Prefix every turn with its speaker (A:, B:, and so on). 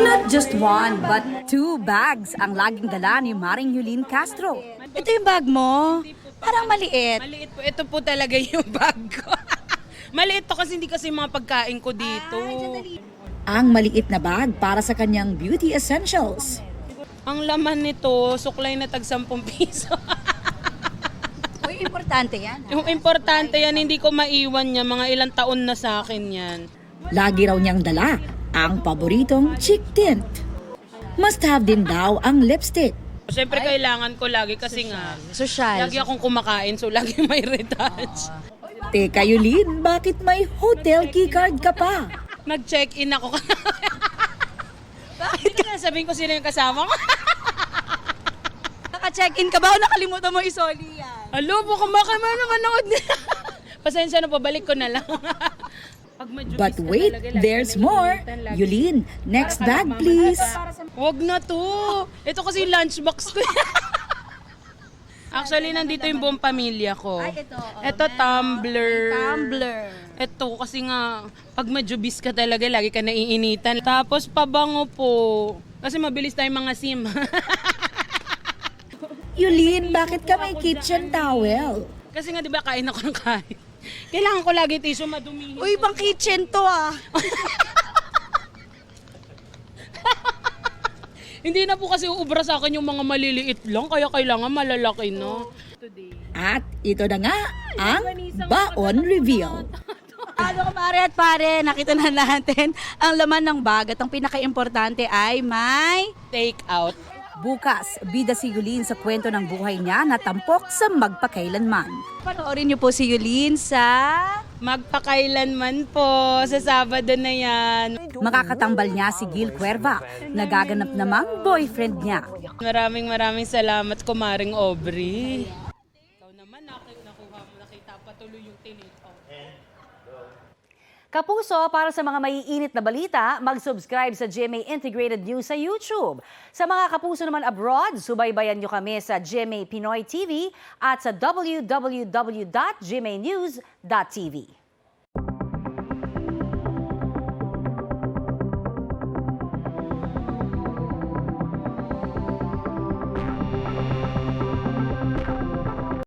A: Not just one, but 2 bags ang laging dala ni Maring Yulin Castro.
B: Ito yung bag mo? Parang maliit.
C: Maliit po. Ito po talaga yung bag ko. Maliit to kasi hindi kasi mga pagkain ko dito.
A: Ang maliit na bag para sa kanyang beauty essentials.
C: Ang laman nito, suklay na tag 10 piso.
B: Uy, importante yan.
C: Yung importante yan, hindi ko maiwan yan. Mga ilang taon na sa akin yan.
A: Lagi raw niyang dala ang paboritong cheek tint. Must have din daw ang lipstick.
C: Siyempre kailangan ko lagi kasi nga,
B: Social.
C: lagi akong kumakain so lagi may retouch.
A: Teka Yulin, bakit may hotel keycard ka pa?
C: Nag-check-in ako. Bakit ka? Sabihin ko sino yung kasama ko.
B: Naka-check-in ka ba o nakalimutan mo isoli yan?
C: Alo, baka manood niya. Pasensya na, pabalik ko na lang. Pag majubis
A: But
C: ka
A: wait,
C: talaga, lagi
A: there's
C: ka
A: more.
C: naiinitan, lagi.
A: Yulin, next bag please.
C: Wag na to. Ito kasi yung lunchbox ko. Actually, nandito yung buong pamilya ko. Ito, tumbler.
B: Tumbler.
C: Ito, kasi nga, pag majubis ka talaga, lagi ka naiinitan. Tapos, pabango po. Kasi mabilis tayong mga sim.
A: Yulin, bakit ka may kitchen towel?
C: Kasi nga, di ba, kain ako ng kain. Kailangan ko lagi tissue, madumihin.
B: Uy, ibang kitchen to ah.
C: Hindi na po kasi uubra sa akin yung mga maliliit lang, kaya kailangan malalaki na.
A: At ito na nga ang baon reveal.
B: Ano kumare at pare, nakita na natin ang laman ng bag at ang pinaka-importante ay may...
C: Take out.
A: Bukas, bida si Yulin sa kwento ng buhay niya na tampok sa magpakailanman.
B: Panoorin niyo po si Yulin sa...
C: Magpakailanman po, sa Sabado na yan.
A: Makakatambal niya si Gil Cuerva, nagaganap namang boyfriend niya.
C: Maraming salamat, Kumaring Aubrey. Ikaw naman, nakuha mo, nakita patuloy yung tinito.
D: Kapuso, para sa mga maiinit na balita, mag-subscribe sa GMA Integrated News sa YouTube. Sa mga kapuso naman abroad, subaybayan nyo kami sa GMA Pinoy TV at sa www.gmanews.tv.